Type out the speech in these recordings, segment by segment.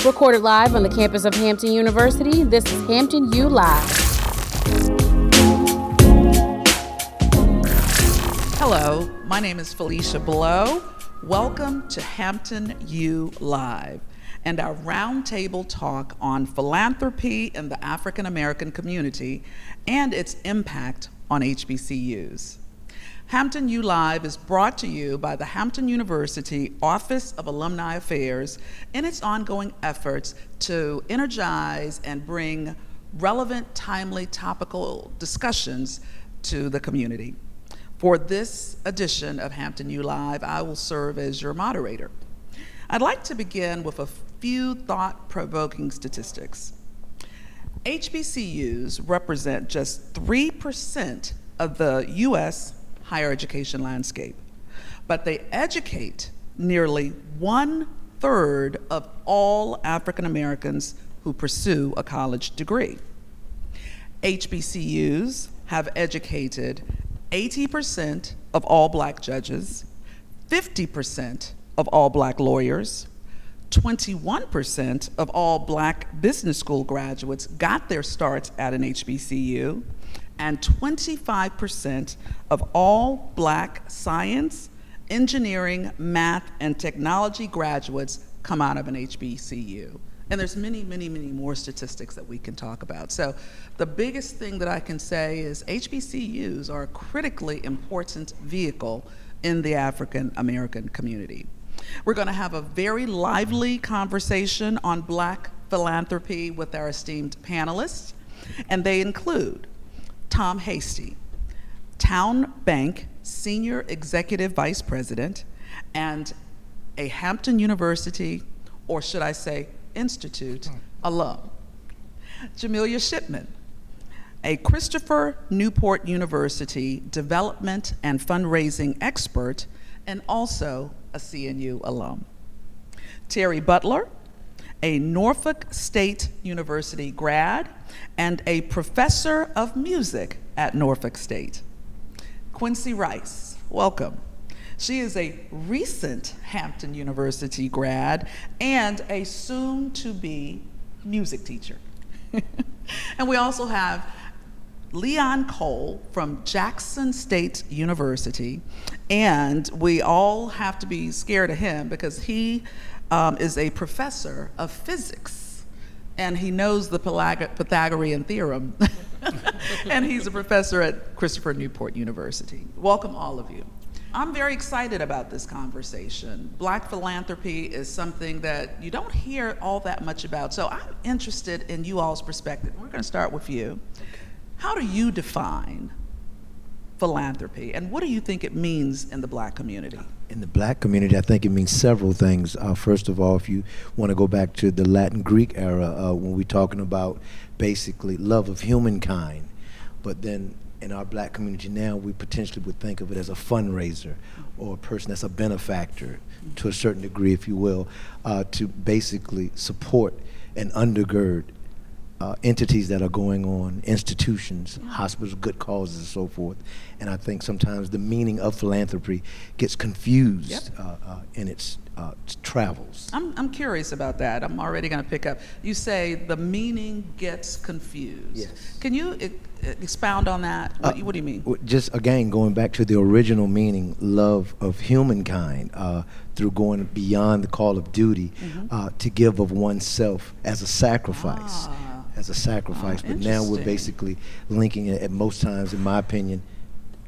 Recorded live on the campus of Hampton University, this is HamptonYOU Live. Hello, my name is Felicia Blow. Welcome to HamptonYOU Live and our roundtable talk on philanthropy in the African American community and its impact on HBCUs. HamptonYOU Live is brought to you by the Hampton University Office of Alumni Affairs in its ongoing efforts to energize and bring relevant, timely, topical discussions to the community. For this edition of HamptonYOU Live, I will serve as your moderator. I'd like to begin with a few thought-provoking statistics. HBCUs represent just 3% of the U.S. higher education landscape, but they educate nearly 1/3 of all African Americans who pursue a college degree. HBCUs have educated 80% of all Black judges, 50% of all Black lawyers, 21% of all Black business school graduates got their starts at an HBCU, and 25% of all Black science, engineering, math, and technology graduates come out of an HBCU. And there's many, many, many more statistics that we can talk about. So the biggest thing that I can say is HBCUs are a critically important vehicle in the African American community. We're going to have a very lively conversation on Black philanthropy with our esteemed panelists, and they include Tom Hasty, Town Bank Senior Executive Vice President and a Hampton University, or should I say Institute, alum. Jamelia Shipman, a Christopher Newport University development and fundraising expert and also a CNU alum. Terry Butler, a Norfolk State University grad and a professor of music at Norfolk State. Quincy Rice, welcome. She is a recent Hampton University grad and a soon-to-be music teacher. And we also have Leon Cole from Jackson State University, and we all have to be scared of him because he is a professor of physics, and he knows the Pythagorean theorem, and he's a professor at Christopher Newport University. Welcome, all of you. I'm very excited about this conversation. Black philanthropy is something that you don't hear all that much about, so I'm interested in you all's perspective. We're going to start with you. How do you define philanthropy, and what do you think it means in the Black community? In the Black community, I think it means several things. First of all, if you want to go back to the Latin Greek era, when we're talking about basically love of humankind, but then in our Black community now, we potentially would think of it as a fundraiser or a person that's a benefactor to a certain degree, if you will, to basically support and undergird entities that are going on, institutions, hospitals, good causes, and so forth. And I think sometimes the meaning of philanthropy gets confused in its travels. I'm curious about that. I'm already going to pick up. You say the meaning gets confused. Yes. Can you expound on that? What do you mean? Just again, going back to the original meaning, love of humankind, through going beyond the call of duty, to give of oneself as a sacrifice. But now we're basically linking it at most times, in my opinion,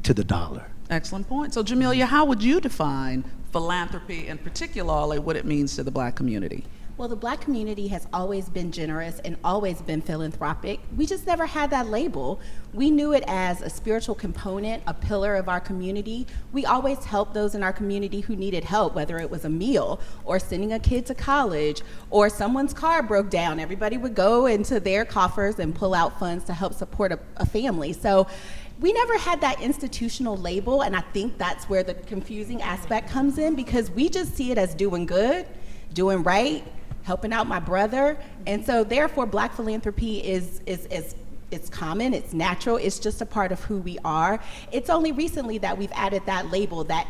to the dollar. Excellent point. So Jamelia, how would you define philanthropy and particularly what it means to the Black community? Well, the Black community has always been generous and always been philanthropic. We just never had that label. We knew it as a spiritual component, a pillar of our community. We always helped those in our community who needed help, whether it was a meal or sending a kid to college or someone's car broke down. Everybody would go into their coffers and pull out funds to help support a family. So we never had that institutional label, and I think that's where the confusing aspect comes in, because we just see it as doing good, doing right, helping out my brother. And so therefore Black philanthropy is it's common, it's natural, it's just a part of who we are. It's only recently that we've added that label, that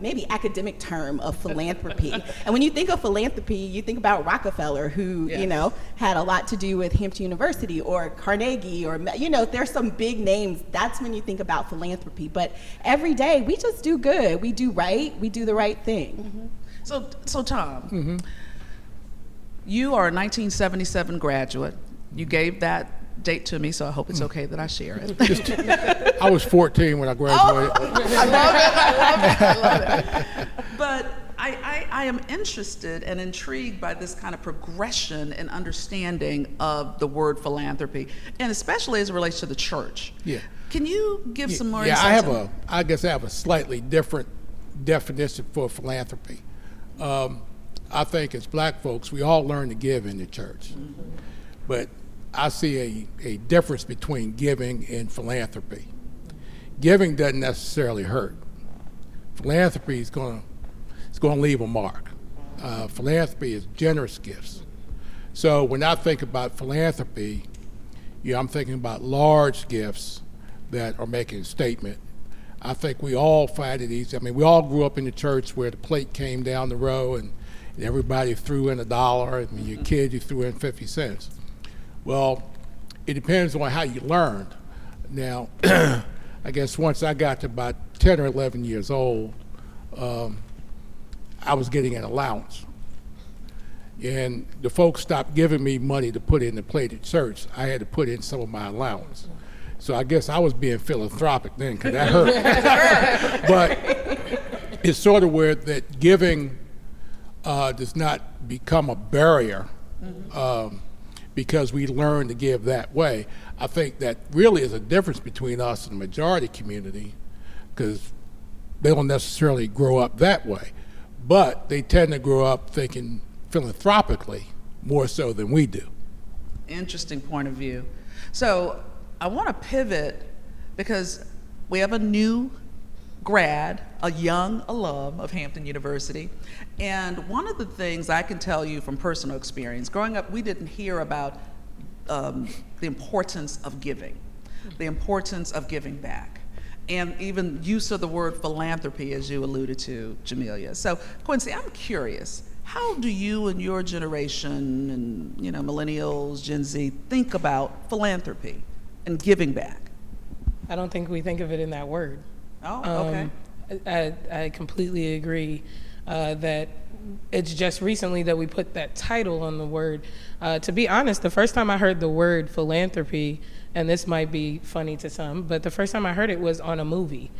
maybe academic term of philanthropy. And when you think of philanthropy, you think about Rockefeller, who, Yes. you know, had a lot to do with Hampton University, or Carnegie, or, you know, there's some big names. That's when you think about philanthropy. But every day, we just do good. We do right. We do the right thing. So Tom, you are a 1977 graduate. You gave that date to me, so I hope it's okay that I share it. I was 14 when I graduated. I love it. But I am interested and intrigued by this kind of progression and understanding of the word philanthropy, and especially as it relates to the church. Yeah. Can you give some more Yeah, insight? I guess I have a slightly different definition for philanthropy. I think as black folks, we all learn to give in the church. But I see a difference between giving and philanthropy. Giving doesn't necessarily hurt. Philanthropy is going to leave a mark. Philanthropy is generous gifts. So when I think about philanthropy, I'm thinking about large gifts that are making a statement. I think we all find it easy. I mean, we all grew up in the church where the plate came down the row and everybody threw in $1. I mean, your kid, you threw in 50 cents. Well, it depends on how you learned. Now, I guess once I got to about 10 or 11 years old, I was getting an allowance. And the folks stopped giving me money to put in the plate at church. I had to put in some of my allowance. So I guess I was being philanthropic then, because that hurt. But it's sort of where that giving does not become a barrier because we learn to give that way. I think that really is a difference between us and the majority community, because they don't necessarily grow up that way, but they tend to grow up thinking philanthropically more so than we do. Interesting point of view. So I want to pivot because we have a new grad, a young alum of Hampton University. And one of the things I can tell you from personal experience, growing up, we didn't hear about the importance of giving, the importance of giving back, and even use of the word philanthropy, as you alluded to, Jamelia. So Quincy, I'm curious, how do you and your generation and millennials, Gen Z, think about philanthropy and giving back? I don't think we think of it in that word. Oh, okay. I completely agree that it's just recently that we put that title on the word. To be honest, the first time I heard the word philanthropy, and this might be funny to some, but the first time I heard it was on a movie.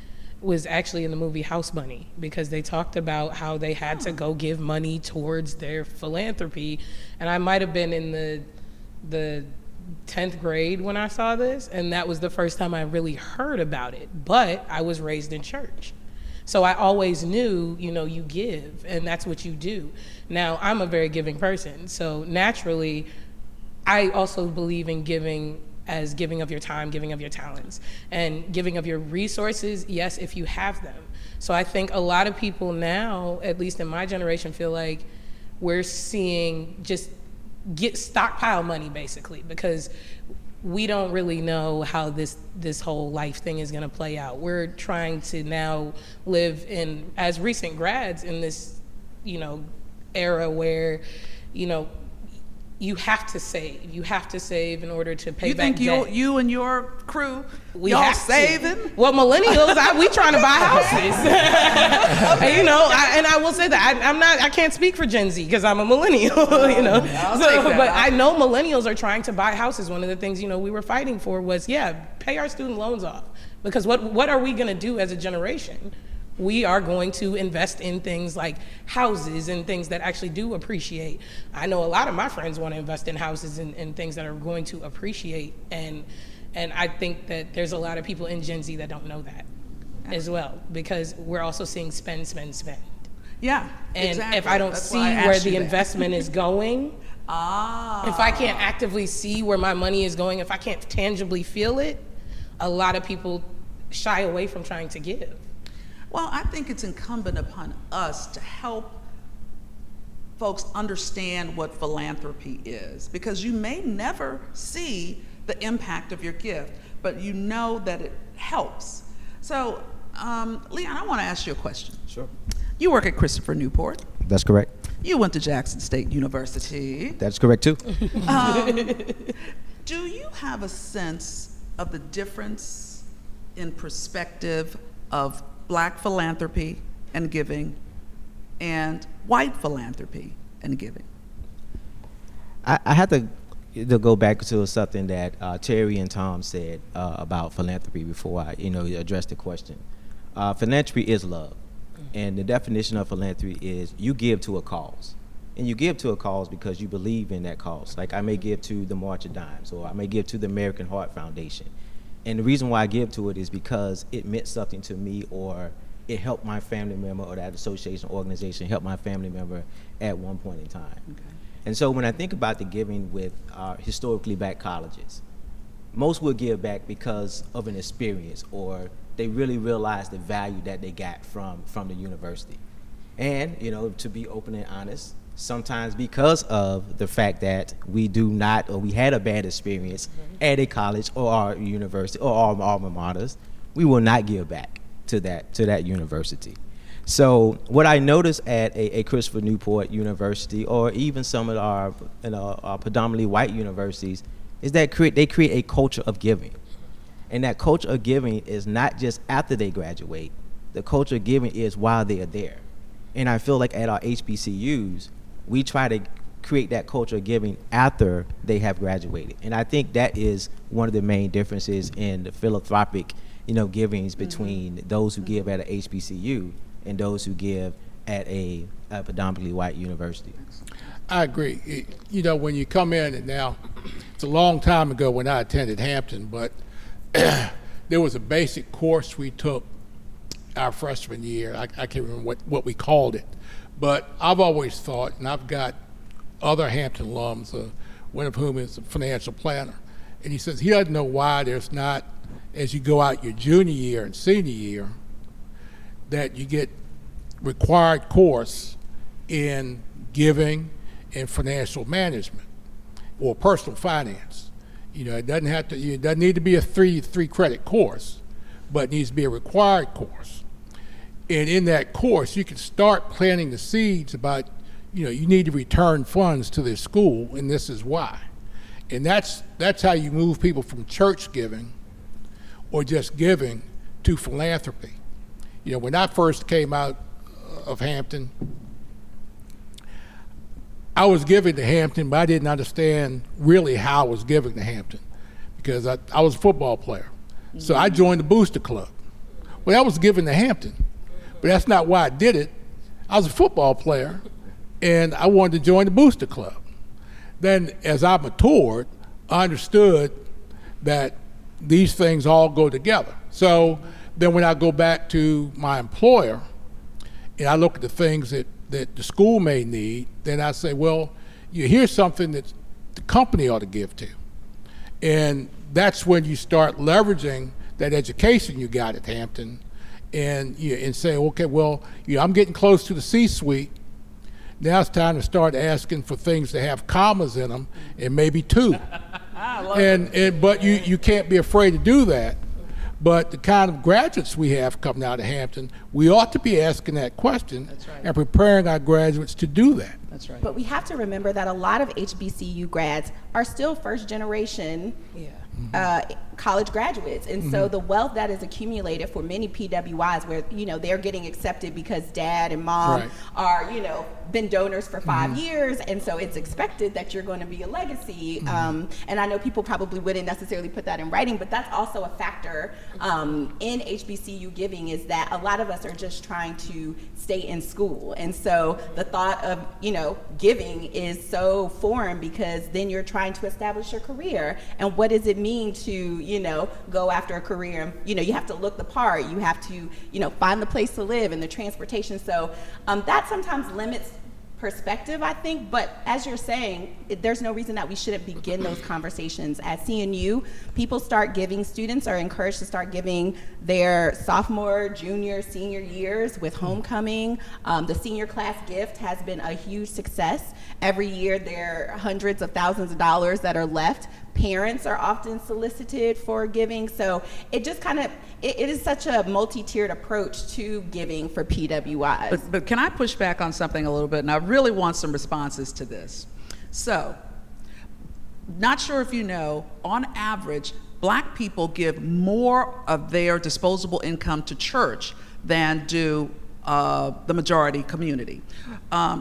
It was actually in the movie House Bunny, because they talked about how they had to go give money towards their philanthropy. And I might have been in the 10th grade when I saw this, and that was the first time I really heard about it. But I was raised in church. So I always knew, you give, and that's what you do. Now, I'm a very giving person, so naturally, I also believe in giving as giving of your time, giving of your talents, and giving of your resources, yes, if you have them. So I think a lot of people now, at least in my generation, feel like we're seeing just stockpile money, basically, because we don't really know how this whole life thing is going to play out. We're trying to now live in, as recent grads, in this, era where, you have to save. You have to save in order to pay back debt. You think you and your crew, we y'all have saving? To. Well, millennials, we trying to buy houses. Okay. And I will say that I can't speak for Gen Z because I'm a millennial. But I know millennials are trying to buy houses. One of the things we were fighting for was pay our student loans off, because what are we going to do as a generation? We are going to invest in things like houses and things that actually do appreciate. I know a lot of my friends want to invest in houses and things that are going to appreciate. And I think that there's a lot of people in Gen Z that don't know that as well, because we're also seeing spend. Yeah, and exactly. if I don't see where the investment is going, if I can't actively see where my money is going, if I can't tangibly feel it, a lot of people shy away from trying to give. Well, I think it's incumbent upon us to help folks understand what philanthropy is, because you may never see the impact of your gift, but you know that it helps. So, Leon, I want to ask you a question. Sure. You work at Christopher Newport. That's correct. You went to Jackson State University. That's correct too. Do you have a sense of the difference in perspective of Black philanthropy and giving and white philanthropy and giving? I had to go back to something that Terry and Tom said about philanthropy before I address the question. Philanthropy is love. And the definition of philanthropy is you give to a cause. And you give to a cause because you believe in that cause. Like I may give to the March of Dimes, or I may give to the American Heart Foundation. And the reason why I give to it is because it meant something to me, or it helped my family member, or that association organization helped my family member at one point in time. Okay. And so when I think about the giving with historically Black colleges, most will give back because of an experience, or they really realize the value that they got from the university. And, to be open and honest, sometimes because of the fact that we had a bad experience at a college or our university or our alma maters, we will not give back to that university. So what I noticed at a Christopher Newport University, or even some of our predominantly white universities, is that they create a culture of giving. And that culture of giving is not just after they graduate. The culture of giving is while they are there. And I feel like at our HBCUs, we try to create that culture of giving after they have graduated. And I think that is one of the main differences in the philanthropic, givings between those who give at a HBCU and those who give at a predominantly white university. I agree. When you come in, and now it's a long time ago when I attended Hampton, but there was a basic course we took our freshman year. I can't remember what we called it, but I've always thought, and I've got other Hampton alums, one of whom is a financial planner, and he says he doesn't know why there's not, as you go out your junior year and senior year, that you get required course in giving and financial management or personal finance. It doesn't need to be a three credit course, but it needs to be a required course. And in that course, you can start planting the seeds about, you need to return funds to this school, and this is why. And that's how you move people from church giving or just giving to philanthropy. When I first came out of Hampton, I was giving to Hampton, but I didn't understand really how I was giving to Hampton, because I was a football player. So I joined the Booster Club. Well, I was giving to Hampton, but that's not why I did it. I was a football player, and I wanted to join the Booster Club. Then as I matured, I understood that these things all go together. So then when I go back to my employer, and I look at the things that the school may need, then I say, well, here's something that the company ought to give to. And that's when you start leveraging that education you got at Hampton and say, okay, well, I'm getting close to the C-suite. Now it's time to start asking for things that have commas in them and maybe two. But you can't be afraid to do that. But the kind of graduates we have coming out of Hampton, we ought to be asking that question. That's right. And preparing our graduates to do that. That's right. But we have to remember that a lot of HBCU grads are still first generation college graduates. And so the wealth that is accumulated for many PWIs where, they're getting accepted because dad and mom are, been donors for 5 years. And so it's expected that you're going to be a legacy. And I know people probably wouldn't necessarily put that in writing, but that's also a factor in HBCU giving, is that a lot of us are just trying to stay in school. And so the thought of, giving is so foreign, because then you're trying to establish your career. And what does it mean to, go after a career? You have to look the part. You have to, find the place to live and the transportation. So that sometimes limits perspective, I think, but as you're saying, there's no reason that we shouldn't begin those conversations. At CNU, people start giving, students are encouraged to start giving their sophomore, junior, senior years with homecoming. The senior class gift has been a huge success. Every year there are hundreds of thousands of dollars that are left. Parents are often solicited for giving. So it just kind of, it is such a multi-tiered approach to giving for PWIs. But can I push back on something a little bit? And I really want some responses to this. So, not sure if you know, on average, Black people give more of their disposable income to church than do the majority community.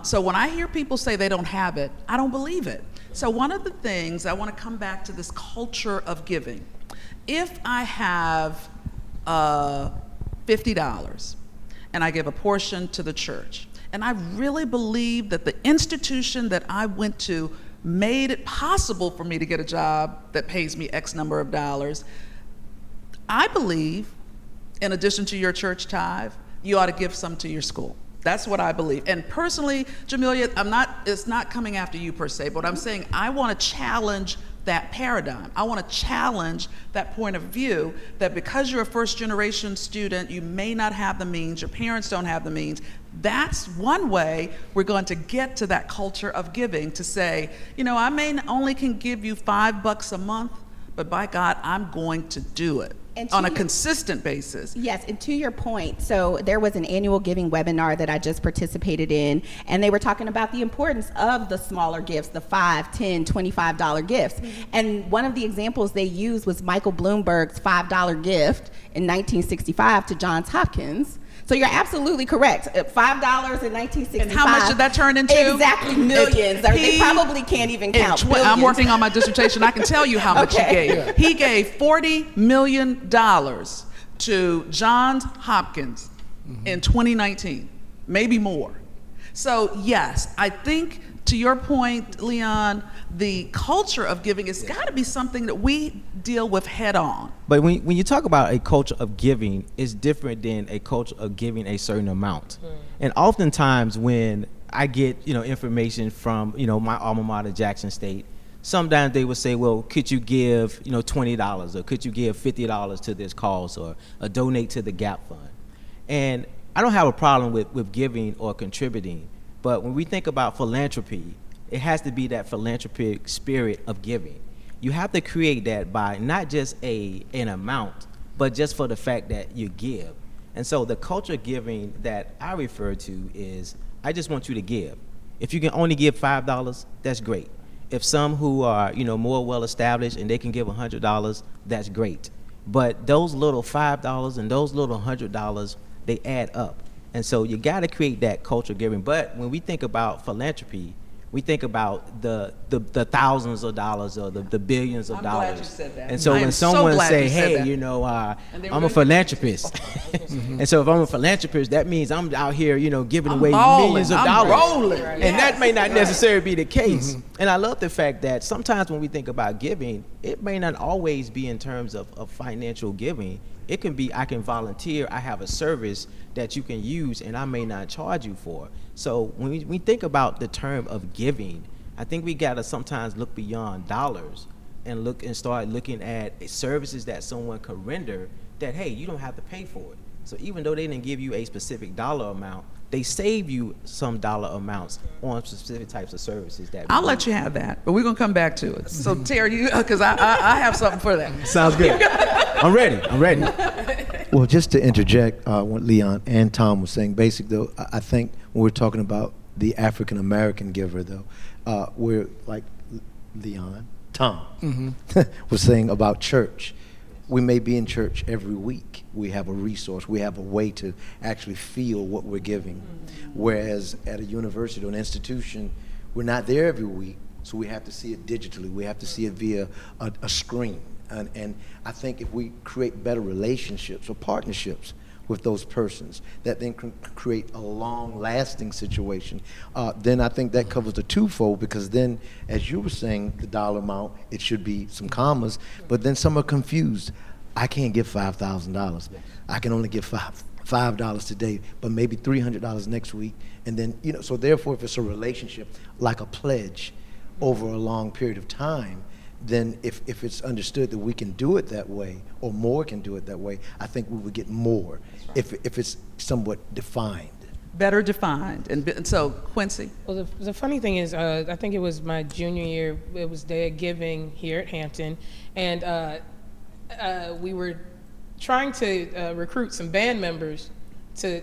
So when I hear people say they don't have it, I don't believe it. So one of the things, I want to come back to this culture of giving. If I have $50 and I give a portion to the church, and I really believe that the institution that I went to made it possible for me to get a job that pays me X number of dollars, I believe, in addition to your church tithe, you ought to give some to your school. That's what I believe. And personally, Jamelia, it's not coming after you per se, but I'm saying I want to challenge that paradigm. I want to challenge that point of view that because you're a first generation student, you may not have the means, your parents don't have the means. That's one way we're going to get to that culture of giving, to say, you know, I may only can give you $5 a month, but by God, I'm going to do it on a consistent basis. Yes, and to your point, so there was an annual giving webinar that I just participated in, and they were talking about the importance of the smaller gifts, the $5, $10, $25 gifts. Mm-hmm. And one of the examples they used was Michael Bloomberg's $5 gift in 1965 to Johns Hopkins. So you're absolutely correct. $5 in 1965. And how much did that turn into? Exactly, millions. They probably can't even count. I'm working on my dissertation. I can tell you how much he gave. He gave $40 million to Johns Hopkins in 2019, maybe more. So yes, I think to your point, Leon, the culture of giving has got to be something that we deal with head on. But when you talk about a culture of giving, it's different than a culture of giving a certain amount. And oftentimes when I get, information from, my alma mater, Jackson State, sometimes they would say, well, could you give, $20 or could you give $50 to this cause or donate to the Gap Fund? And I don't have a problem with giving or contributing. But when we think about philanthropy, it has to be that philanthropic spirit of giving. You have to create that by not just an amount, but just for the fact that you give. And so the culture of giving that I refer to is, I just want you to give. If you can only give $5, that's great. If some who are, more well-established and they can give $100, that's great. But those little $5 and those little $100, they add up. And so you got to create that culture of giving. But when we think about philanthropy, we think about the thousands of dollars or the billions of dollars. I'm glad you said that. And so when someone say, hey, I'm a philanthropist. And so if I'm a philanthropist, that means I'm out here, giving away millions of dollars. Rolling. And that may not necessarily be the case. And I love the fact that sometimes when we think about giving, it may not always be in terms of financial giving. It can be, I can volunteer, I have a service that you can use and I may not charge you for. So when we think about the term of giving, I think we gotta sometimes look beyond dollars and start looking at services that someone could render that, hey, you don't have to pay for it. So even though they didn't give you a specific dollar amount, they save you some dollar amounts on specific types of services that I'll let you have that, but we're gonna come back to it. So Terry, because I have something for that. Sounds good. I'm ready. Well, just to interject what Leon and Tom was saying, basically, though, I think when we're talking about the African American giver, though, we're like Leon, Tom was saying about church. We may be in church every week. We have a resource. We have a way to actually feel what we're giving. Whereas at a university or an institution, we're not there every week, so we have to see it digitally. We have to see it via a screen. And I think if we create better relationships or partnerships with those persons that then can create a long-lasting situation, then I think that covers the twofold, because then, as you were saying, the dollar amount, it should be some commas, but then some are confused. I can't give $5,000. I can only give $5 today, but maybe $300 next week. And then, so therefore, if it's a relationship, like a pledge over a long period of time, then if it's understood that we can do it that way, or more can do it that way, I think we would get more if it's somewhat defined. better defined. And so, Quincy? Well, the funny thing is, I think it was my junior year, it was Day of Giving here at Hampton, and we were trying to recruit some band members to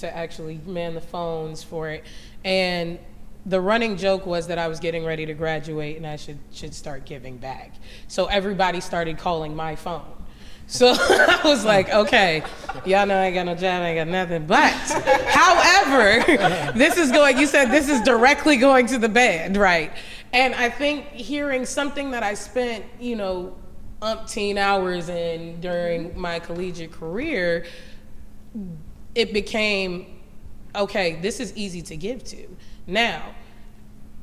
actually man the phones for it. And the running joke was that I was getting ready to graduate and I should start giving back. So everybody started calling my phone. So I was like, okay, y'all know I ain't got no job, I ain't got nothing. But, however, you said this is directly going to the band, right? And I think hearing something that I spent, umpteen hours in during my collegiate career, it became, okay, this is easy to give to. Now,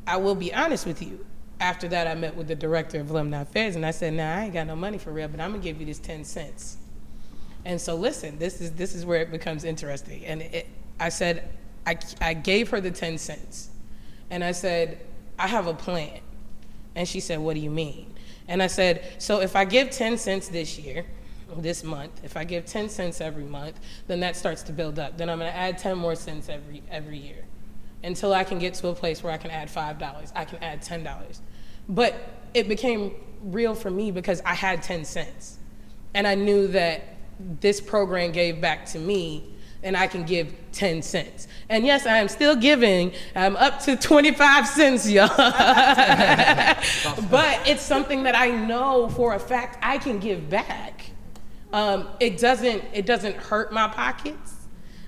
I will be honest with you. After that, I met with the director of Alumni Affairs, and I said, "Nah, I ain't got no money for real, but I'm gonna give you this 10 cents." And so, listen, this is where it becomes interesting. And I said, I gave her the 10 cents, and I said, "I have a plan." And she said, "What do you mean?" And I said, "So if I give 10 cents this month, if I give 10 cents every month, then that starts to build up. Then I'm gonna add 10 more cents every year, until I can get to a place where I can add $5, I can add $10. But it became real for me because I had 10 cents. And I knew that this program gave back to me and I can give 10 cents. And yes, I am still giving. I'm up to 25 cents, y'all. But it's something that I know for a fact I can give back. It doesn't hurt my pockets.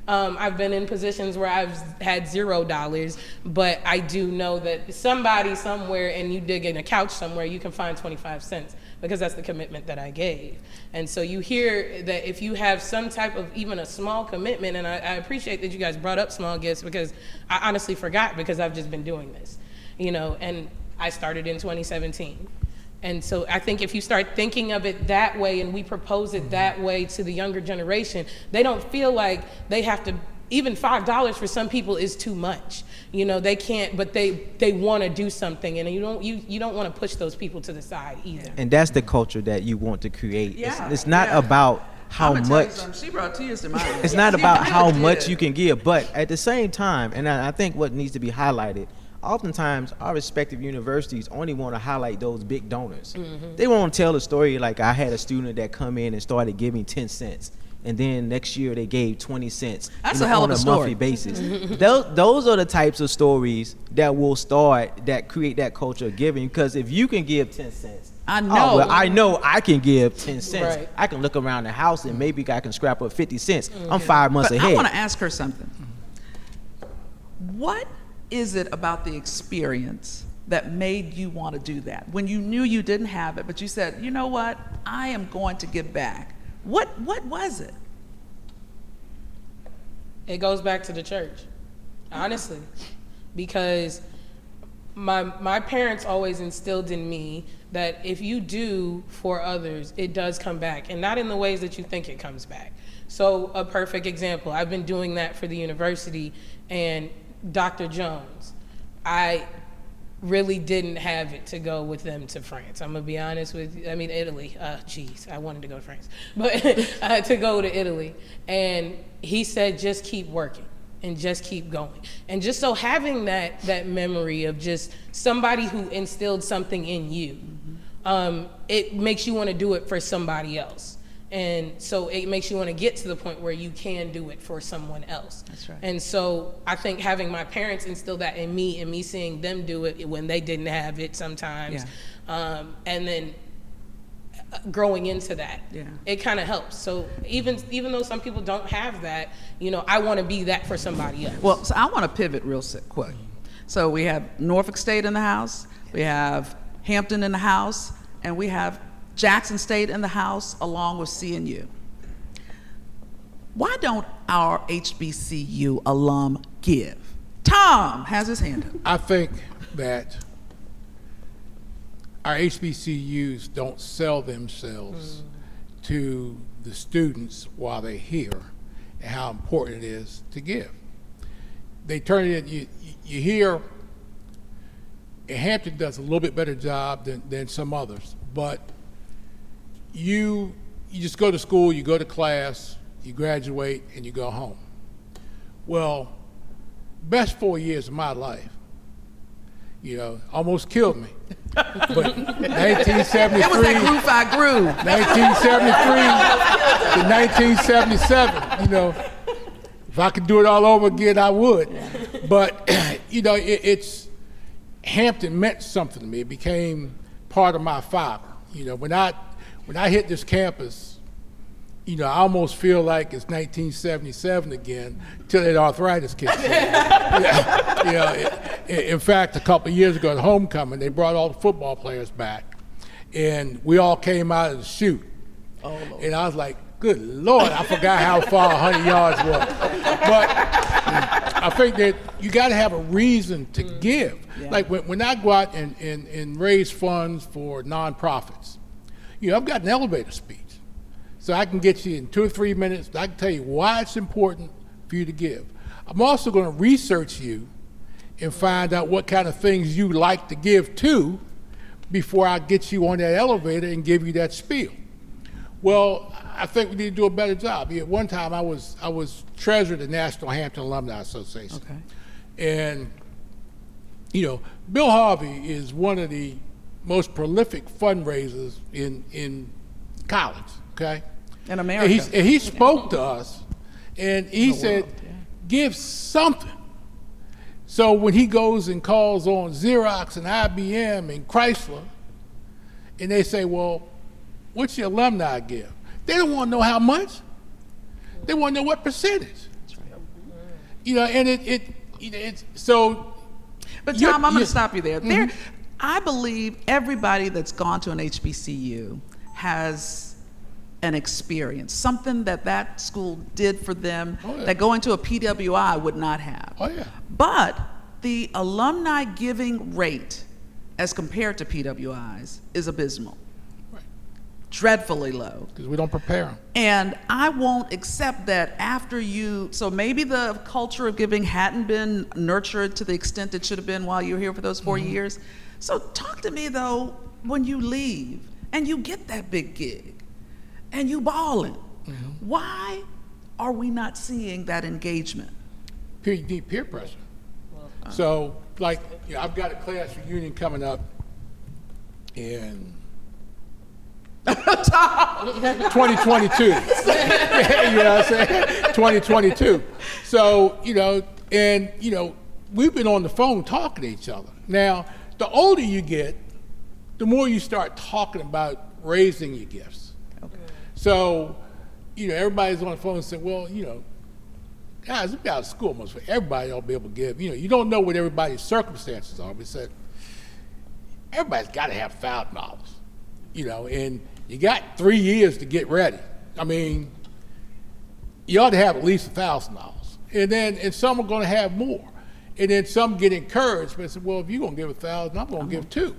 I've been in positions where I've had $0, but I do know that somebody somewhere, and you dig in a couch somewhere, you can find 25 cents because that's the commitment that I gave. And so you hear that if you have some type of even a small commitment, and I appreciate that you guys brought up small gifts because I honestly forgot because I've just been doing this, and I started in 2017. And so I think if you start thinking of it that way and we propose it that way to the younger generation, they don't feel like they have to, even $5 for some people is too much. They can't, but they want to do something, and you don't want to push those people to the side either. And that's the culture that you want to create. Yeah, it's not about how much. She brought tears to my eyes. It's not about how much you can give, but at the same time, and I think what needs to be highlighted, oftentimes our respective universities only want to highlight those big donors. Mm-hmm. They won't tell a story like I had a student that come in and started giving 10 cents. And then next year they gave 20 cents That's a hell of a story. Monthly basis. Those are the types of stories that create that culture of giving. Because if you can give 10 cents, I know I can give 10 cents. Right. I can look around the house and maybe I can scrap up 50 cents. Mm-hmm. I'm 5 months ahead. I want to ask her something. What is it about the experience that made you want to do that? When you knew you didn't have it, but you said, you know what, I am going to give back. What was it? It goes back to the church, honestly, because my parents always instilled in me that if you do for others, it does come back, and not in the ways that you think it comes back. So a perfect example, I've been doing that for the university, and Dr. Jones, I really didn't have it to go with them to France. I'm gonna be honest with you. I mean, Italy. I wanted to go to France, but to go to Italy. And he said, just keep working and just keep going. And just so having that memory of just somebody who instilled something in you, it makes you want to do it for somebody else. And so it makes you want to get to the point where you can do it for someone else. That's right. And so I think having my parents instill that in me and me seeing them do it when they didn't have it sometimes, and then growing into that, it kind of helps. So even though some people don't have that, I want to be that for somebody else. Well, so I want to pivot real quick. So we have Norfolk State in the house, we have Hampton in the house, and we have Jackson State in the house, along with CNU. Why don't our HBCU alum give? Tom has his hand up. I think that our HBCUs don't sell themselves to the students while they're here and how important it is to give. They turn it in, you hear, Hampton does a little bit better job than some others, but you just go to school, you go to class, you graduate, and you go home. Well, best 4 years of my life, almost killed me. But 1973. It was that groove I grew. 1973 to 1977, if I could do it all over again, I would. But, it's Hampton meant something to me. It became part of my fiber. When I hit this campus, I almost feel like it's 1977 again till that arthritis kicks in. In fact, a couple of years ago at homecoming, they brought all the football players back, and we all came out of the chute. Oh, Lord. And I was like, good Lord, I forgot how far 100 yards was. But I think that you got to have a reason to give. Yeah. Like when I go out and raise funds for nonprofits, I've got an elevator speech. So I can get you in 2 or 3 minutes. I can tell you why it's important for you to give. I'm also going to research you and find out what kind of things you like to give to before I get you on that elevator and give you that spiel. Well, I think we need to do a better job. At one time, I was treasurer of the National Hampton Alumni Association. Okay. And, Bill Harvey is one of the most prolific fundraisers in college, okay? In America. And he spoke to us, and he said, give something. So when he goes and calls on Xerox and IBM and Chrysler, and they say, well, what's your alumni give? They don't want to know how much. They want to know what percentage. That's right. And it's so. But Tom, I'm going to stop you there. Mm-hmm. I believe everybody that's gone to an HBCU has an experience, something that school did for them that going to a PWI would not have. Oh, yeah. But the alumni giving rate as compared to PWIs is abysmal. Right. Dreadfully low. Because we don't prepare them. And I won't accept that after so maybe the culture of giving hadn't been nurtured to the extent it should have been while you were here for those 4 years. So talk to me though, when you leave and you get that big gig and you balling, why are we not seeing that engagement? Peer pressure. So, like, I've got a class reunion coming up in 2022. You know what I'm saying? 2022. So, we've been on the phone talking to each other. Now, the older you get, the more you start talking about raising your gifts. Okay. So, everybody's on the phone and saying, well, guys, we've got a school almost for everybody ought to be able to give. You don't know what everybody's circumstances are. We said, everybody's got to have $1,000, and you got 3 years to get ready. I mean, you ought to have at least $1,000. And some are going to have more. And then some get encouraged, but say, well, if you're going to give $1,000, I'm going to give $2,000.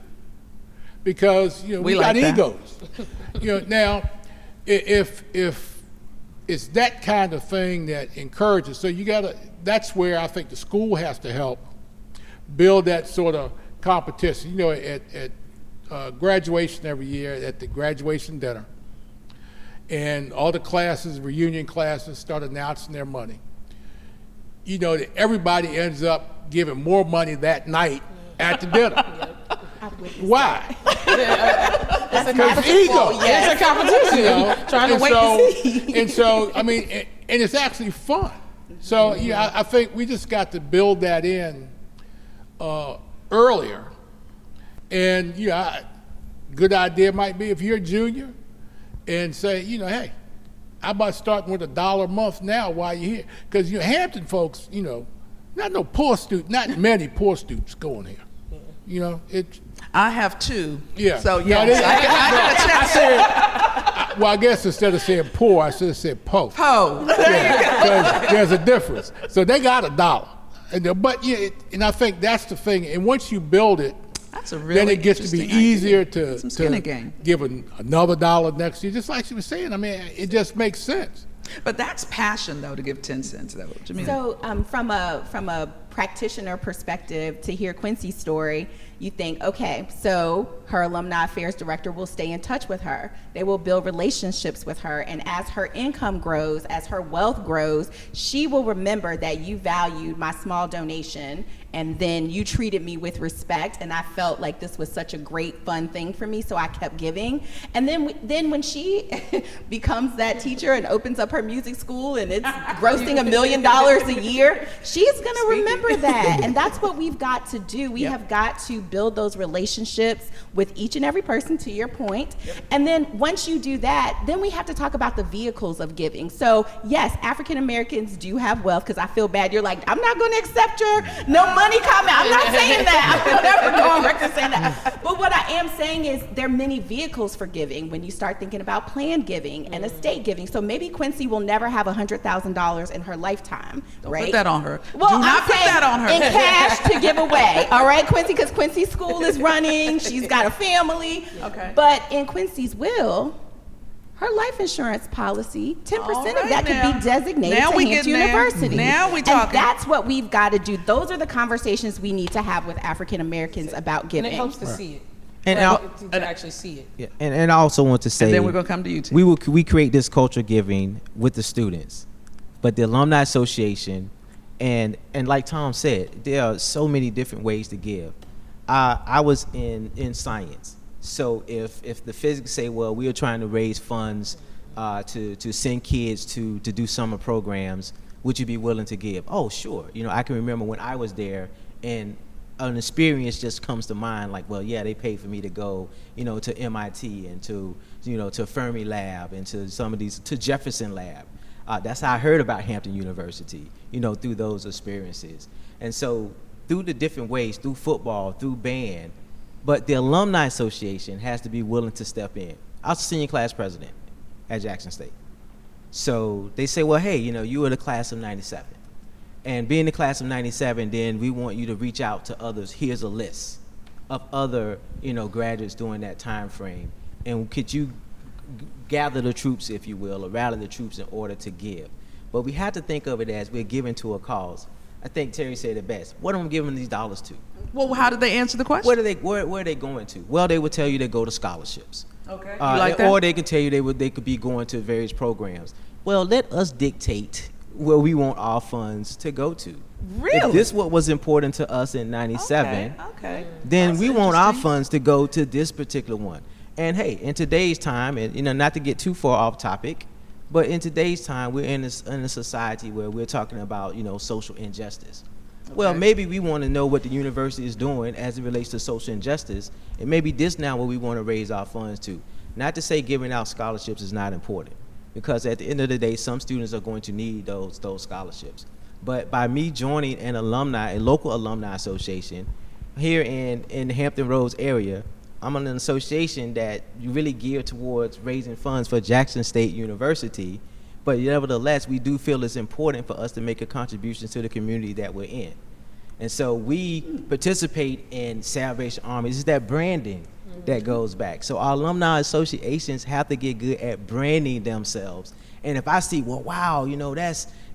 Because, we got egos. Now, if it's that kind of thing that encourages, so that's where I think the school has to help build that sort of competition. At graduation every year, at the graduation dinner, and all the classes, reunion classes, start announcing their money. That everybody ends up giving more money that night at the dinner. Why? Because ego. It's a competition. Trying to wait to see. And so, and it's actually fun. So, I think we just got to build that in earlier. And, good idea might be if you're a junior and say, hey, how about starting with $1 a month now while you're here? Because Hampton folks, not many poor students going here. I have 2. Yeah. So yes, I guess instead of saying poor, I should have said po. Po. Because there's a difference. So they got $1, and I think that's the thing. And once you build it, then it gets to be easier to give another $1 next year. Just like she was saying, it just makes sense. But that's passion, though, to give 10 cents, though. What do you mean? So from a practitioner perspective, to hear Quincy's story, You think, okay, so her alumni affairs director will stay in touch with her. They will build relationships with her. And as her income grows, as her wealth grows, she will remember that you valued my small donation, and then you treated me with respect, and I felt like this was such a great, fun thing for me, so I kept giving. And then when she becomes that teacher and opens up her music school and it's grossing $1 million a year, she's gonna remember that. And that's what we've got to do. We have got to build those relationships with each and every person, to your point. And then once you do that, then we have to talk about the vehicles of giving. So yes, African Americans do have wealth, because I feel bad. You're like, I'm not gonna accept your no money comment. I'm not saying that. I'm never going back to saying that. But what I am saying is there are many vehicles for giving when you start thinking about planned giving and estate giving. So maybe Quincy will never have $100,000 in her lifetime, right? Put that on her. Well, Do not put that on her. In cash to give away, all right, Quincy, because Quincy's school is running. She's got a family. Okay. But in Quincy's will, her life insurance policy, 10% of that could be designated Now to we Hampton getting there. University. Now we And talking. that's what we've got to do. Those are the conversations we need to have with African Americans about And giving. it helps to see it. And To actually see it. Yeah, and I also want to say, And then we're gonna come to you, T. we create this culture giving with the students, but the Alumni Association, and like Tom said, there are so many different ways to give. I was in science, so if the physics say, well, we are trying to raise funds to send kids to do summer programs, would you be willing to give? Oh, sure. I can remember when I was there, and an experience just comes to mind, like, well, yeah, they paid for me to go, to MIT and to Fermi Lab and to some of these, to Jefferson Lab. That's how I heard about Hampton University, through those experiences. And so through the different ways, through football, through band, but the Alumni Association has to be willing to step in. I was a senior class president at Jackson State. So they say, well, hey, you were the class of 97. And being the class of 97, then we want you to reach out to others. Here's a list of other, graduates during that time frame. And could you gather the troops, if you will, or rally the troops in order to give? But we have to think of it as we're giving to a cause. I think Terry said it best. What am I giving these dollars to? Well, how did they answer the question? Where are they going to? Well, they would tell you they go to scholarships. Okay. You like that? Or they could tell you they could be going to various programs. Well, let us dictate where we want our funds to go to. Really? If this what was important to us in 97, Okay. then That's we want our interesting. funds to go to this particular one. And hey, in today's time, and not to get too far off topic, but in today's time, we're in a society where we're talking about, social injustice. Well, Okay. maybe we want to know what the university is doing as it relates to social injustice, and maybe this now what we want to raise our funds to. Not to say giving out scholarships is not important, because at the end of the day, some students are going to need those scholarships. But by me joining a local alumni association here in the Hampton Roads area, I'm in an association that you really gear towards raising funds for Jackson State University. But nevertheless, we do feel it's important for us to make a contribution to the community that we're in. And so we participate in Salvation Army. It's that branding that goes back. So our alumni associations have to get good at branding themselves. And if I see, well, wow,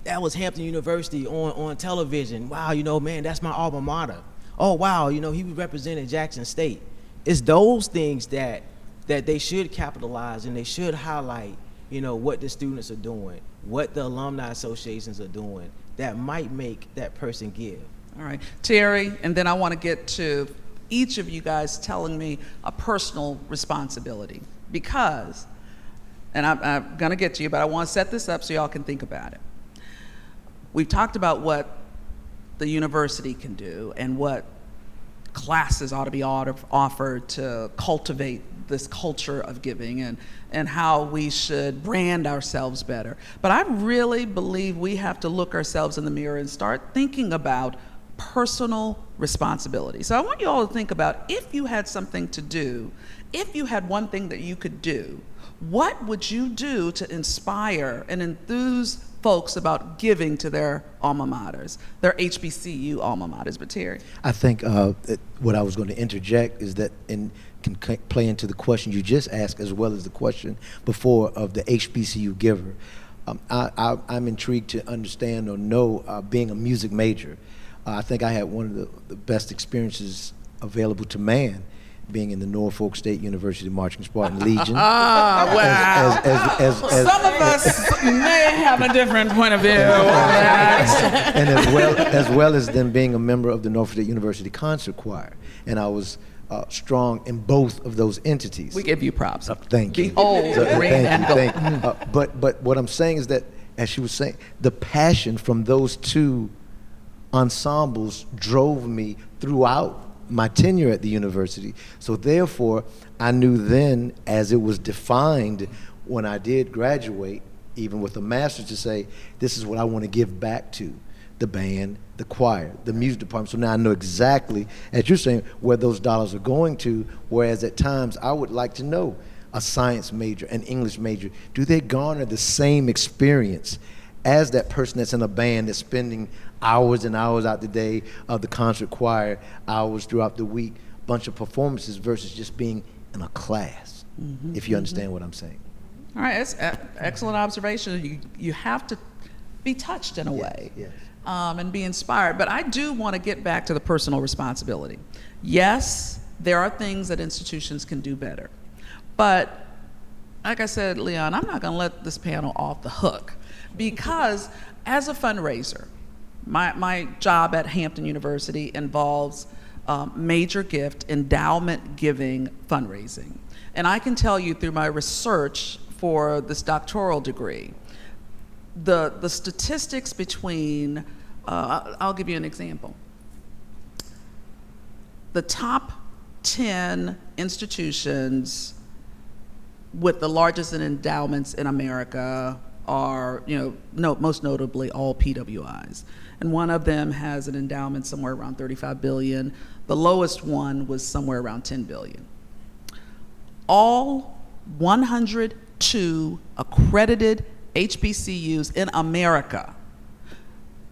that was Hampton University on television. Wow, man, that's my alma mater. Oh, wow, he represented Jackson State. It's those things that they should capitalize, and they should highlight, what the students are doing, what the alumni associations are doing, that might make that person give. All right. Terry, and then I want to get to each of you guys telling me a personal responsibility, because, and I'm going to get to you, but I want to set this up so y'all can think about it. We've talked about what the university can do and what classes ought to be offered to cultivate this culture of giving, and how we should brand ourselves better. But I really believe we have to look ourselves in the mirror and start thinking about personal responsibility. So I want you all to think about, if you had something to do, if you had one thing that you could do, what would you do to inspire and enthuse folks about giving to their alma maters, their HBCU alma maters? But Terry? I think what I was going to interject is that, and can play into the question you just asked as well as the question before of the HBCU giver. I'm intrigued to understand or know, being a music major, I think I had one of the best experiences available to man, being in the Norfolk State University Marching Spartan Legion. Wow. Some of us may have a different point of view on that. And as well as them being a member of the Norfolk State University Concert Choir. And I was strong in both of those entities. We give you props. Thank you. Behold, green and gold. But what I'm saying is that, as she was saying, the passion from those two ensembles drove me throughout my tenure at the university. So therefore, I knew then, as it was defined when I did graduate, even with a master's, to say, this is what I want to give back to the band, the choir, the music department. So now I know exactly, as you're saying, where those dollars are going to, whereas at times I would like to know a science major, an English major, do they garner the same experience as that person that's in a band that's spending hours and hours out the day of the concert choir, hours throughout the week, bunch of performances versus just being in a class, if you understand what I'm saying. All right, that's excellent observation. You have to be touched in a way. Yes. And be inspired. But I do want to get back to the personal responsibility. Yes, there are things that institutions can do better. But like I said, Leon, I'm not going to let this panel off the hook, because as a fundraiser, my job at Hampton University involves major gift, endowment giving fundraising. And I can tell you through my research for this doctoral degree, the statistics between, I'll give you an example. The top 10 institutions with the largest endowments in America are, most notably all PWIs. And one of them has an endowment somewhere around 35 billion. The lowest one was somewhere around 10 billion. All 102 accredited HBCUs in America,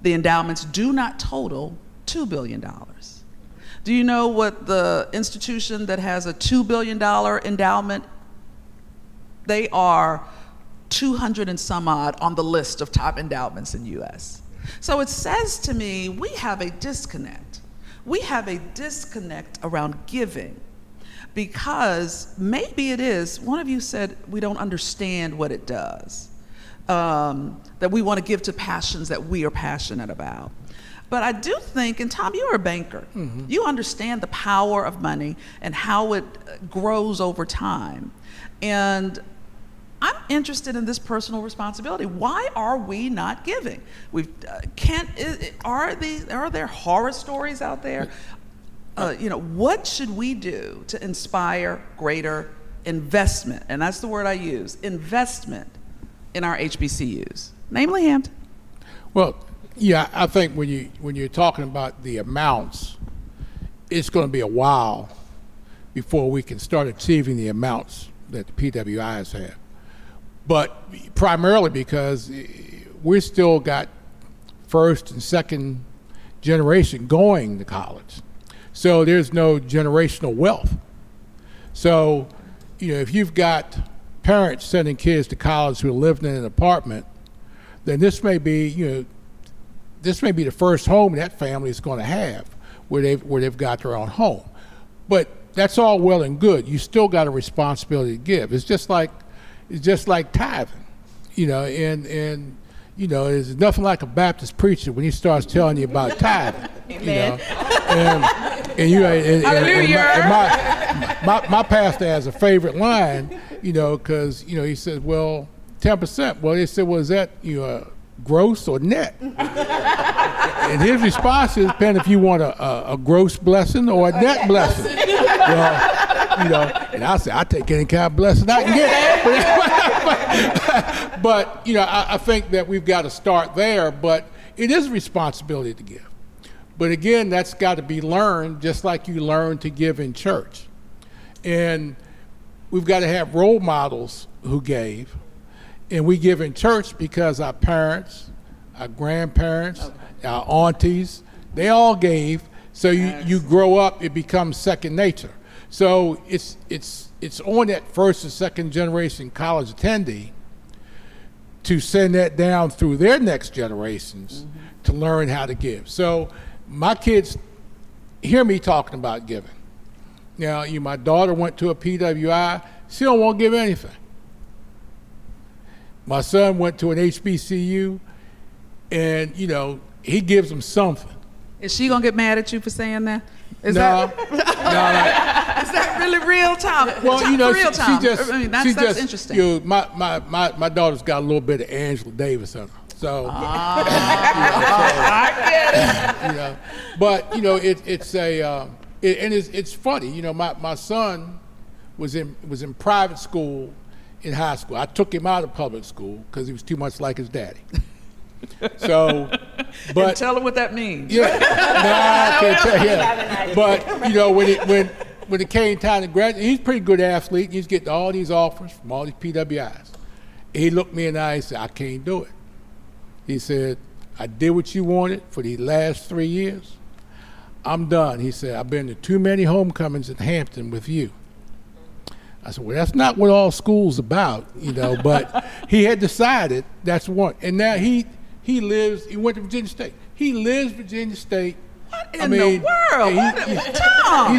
the endowments do not total $2 billion. Do you know what the institution that has a $2 billion endowment, they are 200 and some odd on the list of top endowments in US. So it says to me, we have a disconnect. We have a disconnect around giving, because maybe it is, one of you said we don't understand what it does, that we want to give to passions that we are passionate about. But I do think, and Tom, you're a banker. Mm-hmm. You understand the power of money and how it grows over time. And I'm interested in this personal responsibility. Why are we not giving? Are there horror stories out there? What should we do to inspire greater investment? And that's the word I use, investment in our HBCUs, namely Hampton. Well, yeah, I think when you're talking about the amounts, it's going to be a while before we can start achieving the amounts that the PWIs have. But primarily because we still got first and second generation going to college. So there's no generational wealth. So, if you've got parents sending kids to college who are living in an apartment, then this may be the first home that family is going to have, where they've got their own home. But that's all well and good. You still got a responsibility to give. It's just like tithing, and there's nothing like a Baptist preacher when he starts telling you about tithing. Amen. My pastor has a favorite line, because he says, well, 10%. Well, they said, well, is that gross or net? And his response is, depending if you want a gross blessing or a net blessing. And I say, I take any kind of blessing I can get. But I think that we've got to start there. But it is a responsibility to give. But again, that's got to be learned, just like you learn to give in church. And we've got to have role models who gave. And we give in church because our parents, our grandparents, our aunties, they all gave. So you grow up, it becomes second nature. So it's on that first and second generation college attendee to send that down through their next generations to learn how to give. So my kids hear me talking about giving. Now, my daughter went to a PWI. She don't want to give anything. My son went to an HBCU, and, he gives them something. Is she gonna get mad at you for saying that? Is No. is that really real talk? Well, real time. That's interesting. My daughter's got a little bit of Angela Davis in her. So, I get it. But it's funny. My son was in private school in high school. I took him out of public school because he was too much like his daddy. So, but and tell him what that means. Yeah, I can't tell you. But when it came time to graduate, he's a pretty good athlete. He's getting all these offers from all these PWIs. He looked me in the eye and said, "I can't do it." He said, "I did what you wanted for the last 3 years. I'm done." He said, "I've been to too many homecomings in Hampton with you." I said, "Well, that's not what all school's about, but he had decided that's one. And now he went to Virginia State. He lives Virginia State. What in the world? Tom!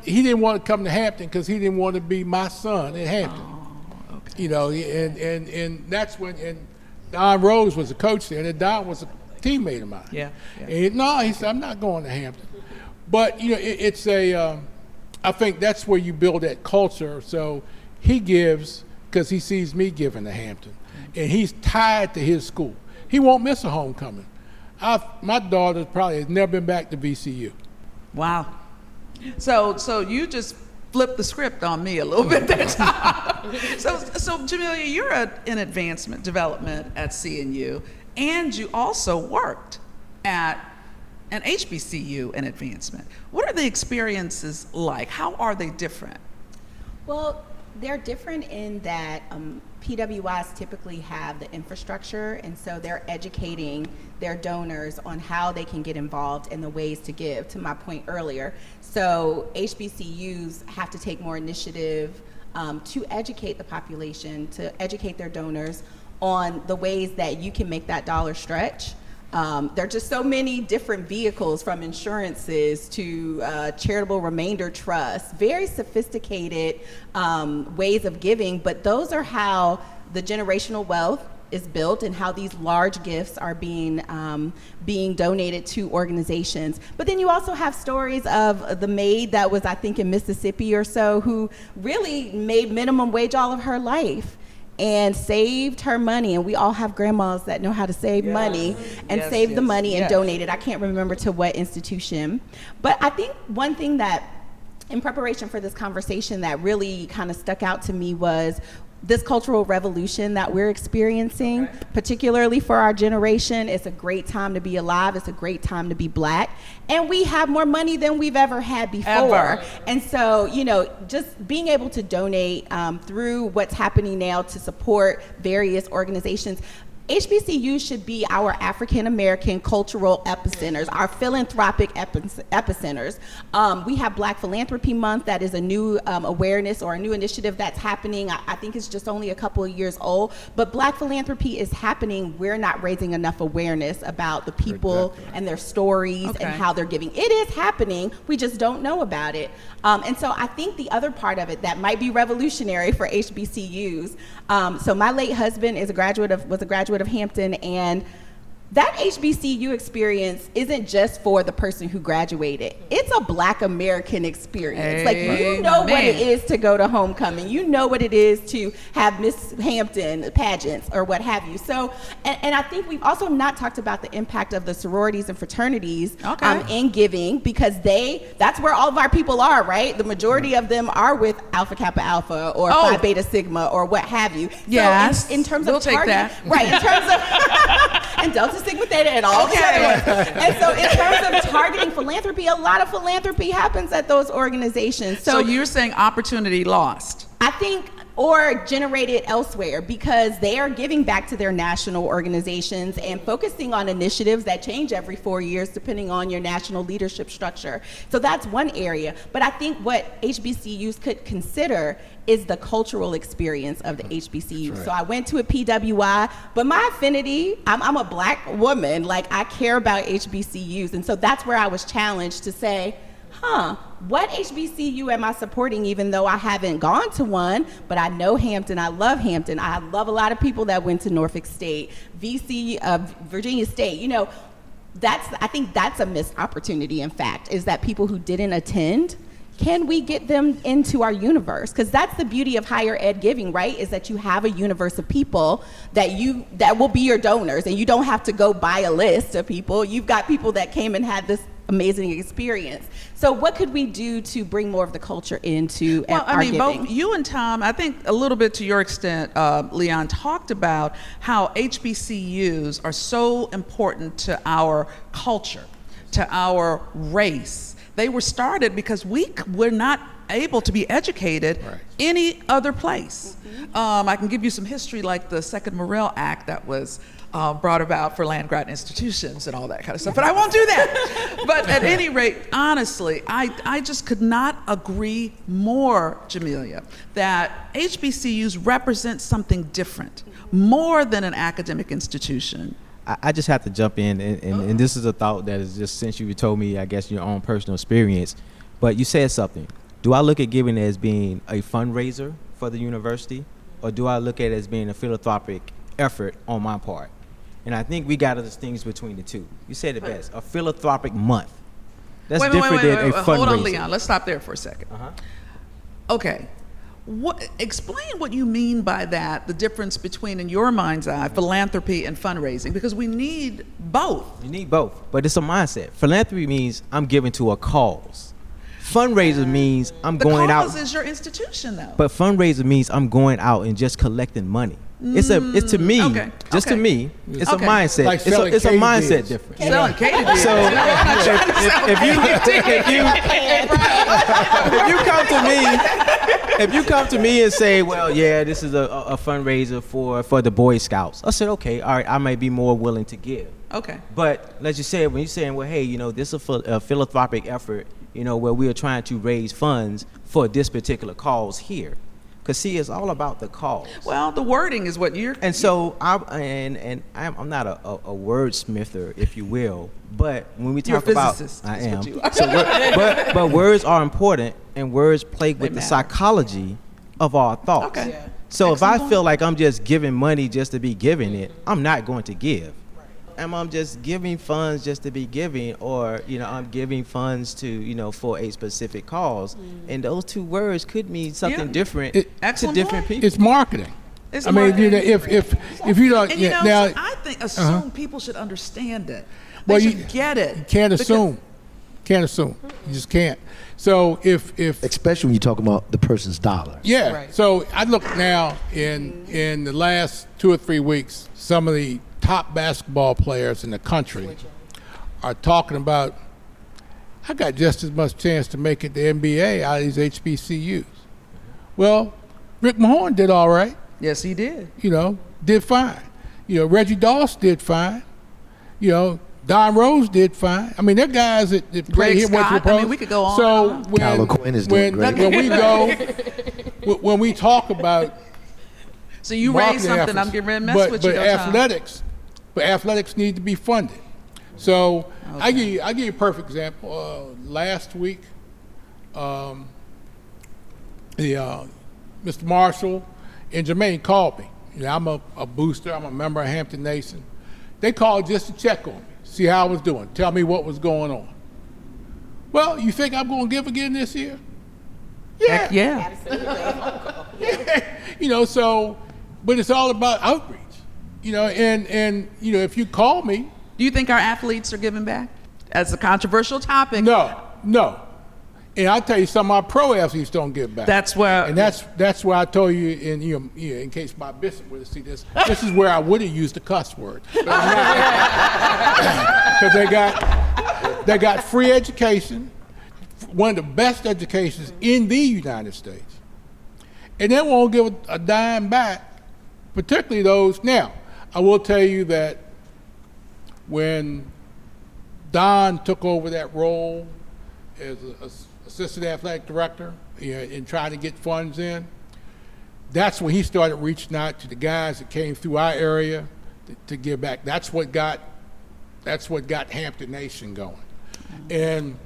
He didn't want to come to Hampton because he didn't want to be my son in Hampton. Oh, okay. And that's when, and Don Rose was a coach there, and Don was a teammate of mine. Yeah. And he said, "I'm not going to Hampton." But, I think that's where you build that culture. So he gives because he sees me giving to Hampton, and he's tied to his school. He won't miss a homecoming. My daughter probably has never been back to VCU. Wow. So you just flipped the script on me a little bit that time. So Jamelia, you're in advancement development at CNU, and you also worked at an HBCU in advancement. What are the experiences like? How are they different? Well, they're different in that PWIs typically have the infrastructure, and so they're educating their donors on how they can get involved and the ways to give, to my point earlier. So HBCUs have to take more initiative to educate the population, to educate their donors on the ways that you can make that dollar stretch. There are just so many different vehicles, from insurances to charitable remainder trusts, very sophisticated ways of giving, but those are how the generational wealth is built and how these large gifts are being donated to organizations. But then you also have stories of the maid that was, I think, in Mississippi or so, who really made minimum wage all of her life and saved her money. And we all have grandmas that know how to save money and save the money and donate it. I can't remember to what institution. But I think one thing that, in preparation for this conversation, that really kind of stuck out to me was this cultural revolution that we're experiencing, particularly for our generation. It's a great time to be alive. It's a great time to be Black. And we have more money than we've ever had before. And so, just being able to donate through what's happening now to support various organizations. HBCUs should be our African-American cultural epicenters, our philanthropic epicenters. We have Black Philanthropy Month. That is a new awareness or a new initiative that's happening. I think it's just only a couple of years old, but Black philanthropy is happening. We're not raising enough awareness about the people and their stories and how they're giving. It is happening. We just don't know about it. And so I think the other part of it that might be revolutionary for HBCUs. So my late husband was a graduate of Hampton, and that HBCU experience isn't just for the person who graduated. It's a Black American experience. Like, you know what it is to go to homecoming. You know what it is to have Miss Hampton pageants or what have you. So, and I think we've also not talked about the impact of the sororities and fraternities in giving, because that's where all of our people are, right? The majority of them are with Alpha Kappa Alpha or Phi Beta Sigma or what have you. Yes. So in terms we'll of take that. Right, in terms of, and Delta Sigma Theta and all the other ones. And so in terms of targeting philanthropy, a lot of philanthropy happens at those organizations. So you're saying opportunity lost? I think, or generated elsewhere, because they are giving back to their national organizations and focusing on initiatives that change every 4 years depending on your national leadership structure. So that's one area. But I think what HBCUs could consider is the cultural experience of the HBCU. Right. So I went to a PWI, but my affinity, I'm a Black woman, like I care about HBCUs. And so that's where I was challenged to say, what HBCU am I supporting, even though I haven't gone to one, but I know Hampton, I love Hampton, I love a lot of people that went to Norfolk State, Virginia State, you know, I think that's a missed opportunity, in fact, is that people who didn't attend, can we get them into our universe? Because that's the beauty of higher ed giving, right? Is that you have a universe of people that will be your donors, and you don't have to go buy a list of people. You've got people that came and had this amazing experience. So what could we do to bring more of the culture into our giving? Both you and Tom, I think a little bit to your extent, Leon, talked about how HBCUs are so important to our culture, to our race. They were started because we're not able to be educated any other place. I can give you some history, like the Second Morrill Act that was brought about for land-grant institutions and all that kind of stuff, but I won't do that. But at any rate, honestly, I just could not agree more, Jamelia, that HBCUs represent something different, more than an academic institution. I just have to jump in, and this is a thought that is just, since you told me, I guess, your own personal experience, but you said something. Do I look at giving as being a fundraiser for the university, or do I look at it as being a philanthropic effort on my part? And I think we got to distinguish between the two. You said it best, a philanthropic month. That's different than a fundraiser. Hold on, Leon, let's stop there for a second. Okay. Explain what you mean by that, the difference between, in your mind's eye, philanthropy and fundraising, because we need both. You need both, but it's a mindset. Philanthropy means I'm giving to a cause. Fundraiser means I'm going out. The cause is your institution, though. But fundraiser means I'm going out and just collecting money. It's to me, it's a mindset. Like it's a mindset difference. Selling Katie beers. So if you come to me and say, well, yeah, this is a fundraiser for the Boy Scouts, I said, okay, all right, I may be more willing to give. Okay. But let's just say, when you're saying, well, hey, this is a philanthropic effort, where we are trying to raise funds for this particular cause here. Because see, it's all about the cause. Well, the wording is what you're. And so I'm not a wordsmither, if you will. But when we talk about, I am. But words are important, and words play with the psychology of our thoughts. Okay. Yeah. So if I feel like I'm just giving money just to be giving it, I'm not going to give. I'm just giving funds just to be giving, or I'm giving funds to for a specific cause, and those two words could mean something different to different people. It's marketing. It's marketing. If you don't, and now I think assume people should understand it. Well, you get it. You can't assume. Can't assume. You just can't. So if especially when you talk about the person's dollar. Yeah. Right. So I look now in the last 2 or 3 weeks, some of the top basketball players in the country are talking about, I got just as much chance to make it to NBA out of these HBCUs. Well, Rick Mahorn did all right. Yes, he did. Did fine. Reggie Doss did fine. Don Rose did fine. I mean, they're guys that play here. Scott, we could go on. So Kylo Quinn is doing great. When we talk about, so you raised something, efforts, I'm getting ready to mess with you. But athletics need to be funded. So I give you a perfect example. Last week, Mr. Marshall and Jermaine called me. I'm a booster. I'm a member of Hampton Nation. They called just to check on me, see how I was doing, tell me what was going on. Well, you think I'm going to give again this year? Yeah. Heck yeah. So, but it's all about outreach. And if you call me. Do you think our athletes are giving back? As a controversial topic. No. And I'll tell you, some of our pro athletes don't give back. That's where. And that's why I told you, in case my bishop would see this, this is where I would have used the cuss word. Because they got free education, one of the best educations in the United States, and they won't give a dime back, particularly those. Now, I will tell you that when Don took over that role as assistant athletic director in trying to get funds in, that's when he started reaching out to the guys that came through our area to give back. That's what got Hampton Nation going. And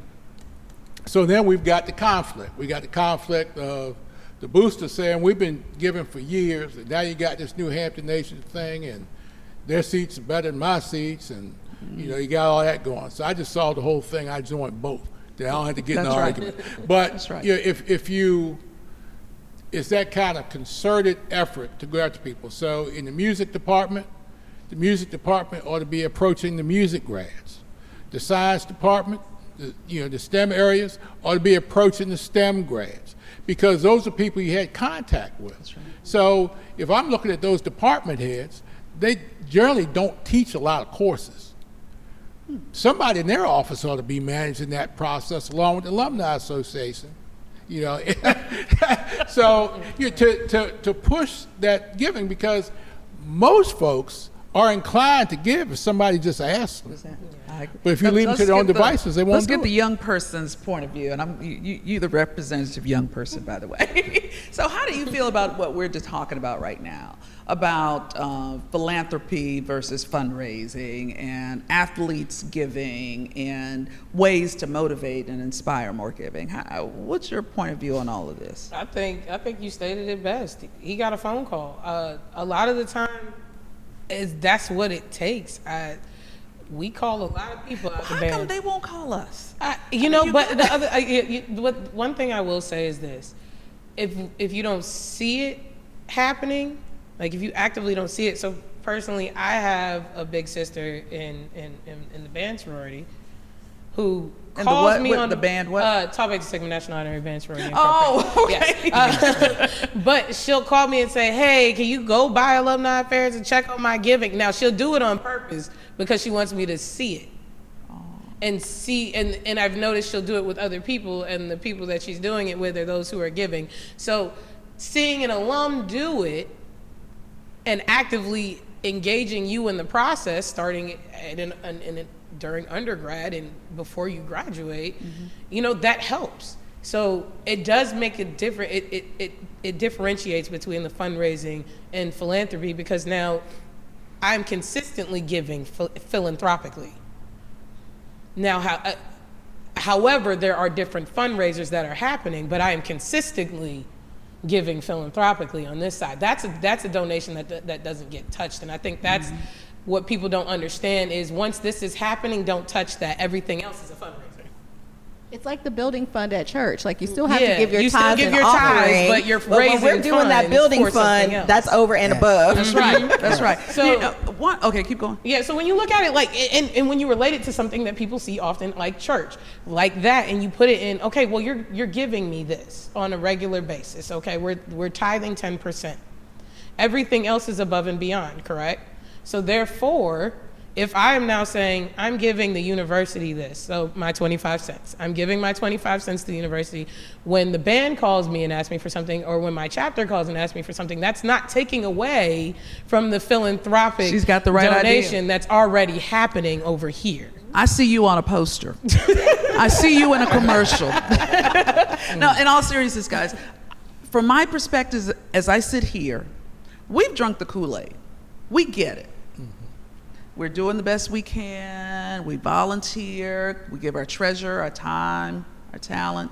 So then we've got the conflict. We got the conflict of the booster saying we've been giving for years, and now you got this new Hampton Nation thing, and their seats are better than my seats, and you got all that going. So I just saw the whole thing. I joined both. I don't have to get in an argument. But it's that kind of concerted effort to go after people. So in the music department ought to be approaching the music grads. The science department, the STEM areas ought to be approaching the STEM grads, because those are people you had contact with. Right. So if I'm looking at those department heads, they generally don't teach a lot of courses. Somebody in their office ought to be managing that process along with the Alumni Association. So to push that giving, because most folks are inclined to give if somebody just asks them. But if you leave them to their own devices, they won't do it. Let's get the young person's point of view, and you're the representative young person, by the way. So how do you feel about what we're just talking about right now, about philanthropy versus fundraising and athletes giving and ways to motivate and inspire more giving? What's your point of view on all of this? I think you stated it best. He got a phone call. A lot of the time, that's what it takes. We call a lot of people out the band. How come they won't call us? One thing I will say is this: if you don't see it happening, like if you actively don't see it. So personally, I have a big sister in the band sorority who calls me on the band. What? Thought-Provoking Sigma National Honorary Band Sorority. Oh, okay. Yes. But she'll call me and say, "Hey, can you go by Alumni Affairs and check on my giving?" Now she'll do it on purpose because she wants me to see it. And see, and I've noticed she'll do it with other people, and the people that she's doing it with are those who are giving. So seeing an alum do it and actively engaging you in the process, starting during undergrad and before you graduate, that helps. So it does make it different. It differentiates between the fundraising and philanthropy, because now I'm consistently giving philanthropically. Now, however, there are different fundraisers that are happening, but I am consistently giving philanthropically on this side. That's a donation that doesn't get touched, and I think that's what people don't understand is once this is happening, don't touch that. Everything else is a fundraiser. It's like the building fund at church. Like you still have to give your you tithes still give and your offering, tithes, but you're raising when we're doing that building fund, that's over and above. That's right. That's right. So okay, keep going. Yeah. So when you look at it like, and when you relate it to something that people see often, like church, like that, and you put it in, okay, well you're giving me this on a regular basis. Okay, we're tithing 10%. Everything else is above and beyond, correct? So therefore, if I am now saying I'm giving the university this, so my 25 cents, I'm giving my 25 cents to the university, when the band calls me and asks me for something, or when my chapter calls and asks me for something, that's not taking away from the philanthropic She's got the right donation idea. That's already happening over here. I see you on a poster. I see you in a commercial. No, in all seriousness, guys, from my perspective, as I sit here, we've drunk the Kool-Aid. We get it. We're doing the best we can. We volunteer. We give our treasure, our time, our talent.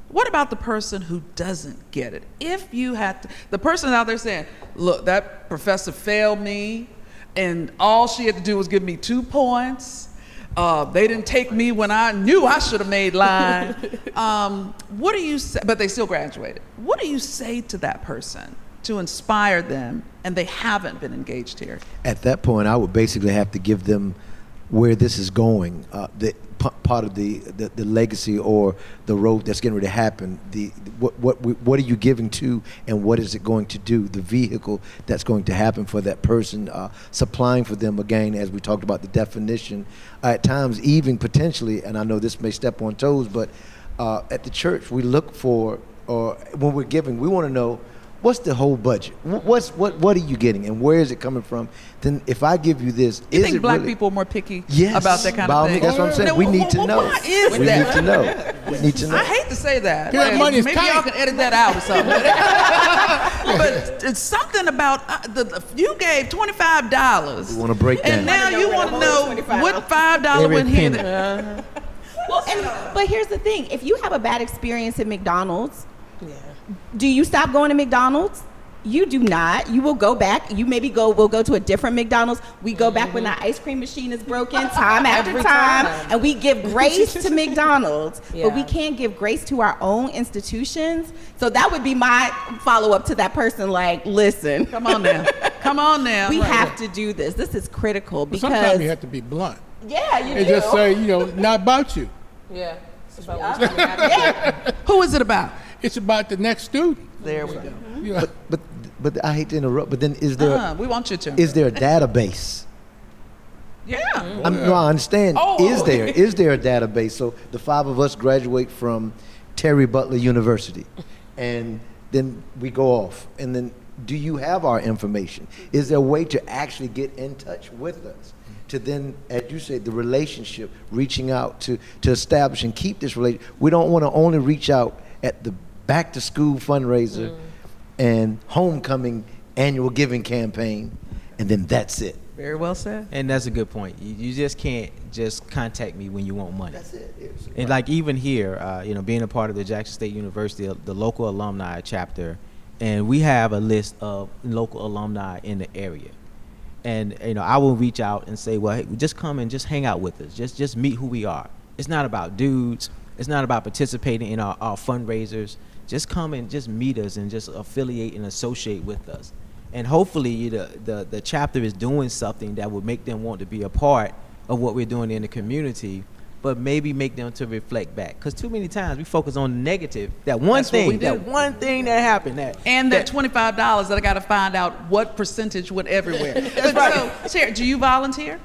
What about the person who doesn't get it? If you had to, the person out there saying, look, that professor failed me, and all she had to do was give me 2 points. They didn't take me when I knew I should have made line. What do you say? But they still graduated. What do you say to that person to inspire them, and they haven't been engaged here? At that point, I would basically have to give them where this is going, part of the legacy or the road that's getting ready to happen. What are you giving to, and what is it going to do? The vehicle that's going to happen for that person, supplying for them again, as we talked about the definition. At times, even potentially, and I know this may step on toes, but at the church, we look for, or when we're giving, we want to know, what's the whole budget? What are you getting, and where is it coming from? Then if I give you this, you think black people are more picky about that kind of thing? That's what I'm saying. We need to know. Why is that? We need to know. We need to know. I hate to say that. That money is maybe tight. y'all can edit that out or something. But it's something about you gave $25. We want to break down. And now you want to know what $5 went here. Well, but here's the thing: if you have a bad experience at McDonald's, Yeah. do you stop going to McDonald's? You do not. You will go back. You maybe we'll go to a different McDonald's. We go back when the ice cream machine is broken time after Every time, time. and we give grace to McDonald's, Yeah. but we can't give grace to our own institutions. So that would be my follow-up to that person, like, listen. Come on now. Come on now. We Right. have to do this. This is critical But because sometimes you have to be blunt yeah, you and do. just say, not about you. Yeah. It's about what's coming out of yeah. Who is it about? It's about the next student. There we go. You know, But I hate to interrupt. But then is there We want you to. is there a database? Yeah. No, I understand. Oh. Is there a database? So the 5 of us graduate from Terry Butler University, and then we go off. And then, do you have our information? Is there a way to actually get in touch with us? To then, as you said, the relationship, reaching out to establish and keep this relationship. We don't want to only reach out at the back to school fundraiser and homecoming annual giving campaign, and then that's it. Very well said. And that's a good point. You just can't just contact me when you want money. That's it. And like even here, being a part of the Jackson State University, the local alumni chapter, and we have a list of local alumni in the area. And I will reach out and say, well, hey, just come and just hang out with us. Just meet who we are. It's not about dudes. It's not about participating in our fundraisers. Just come and just meet us and just affiliate and associate with us. And hopefully the chapter is doing something that would make them want to be a part of what we're doing in the community, but maybe make them to reflect back. Because too many times we focus on the negative, that one That's what we thing, do. that one thing that happened. And that $25 that I got to find out what percentage went everywhere. That's right. So, Sarah, do you volunteer?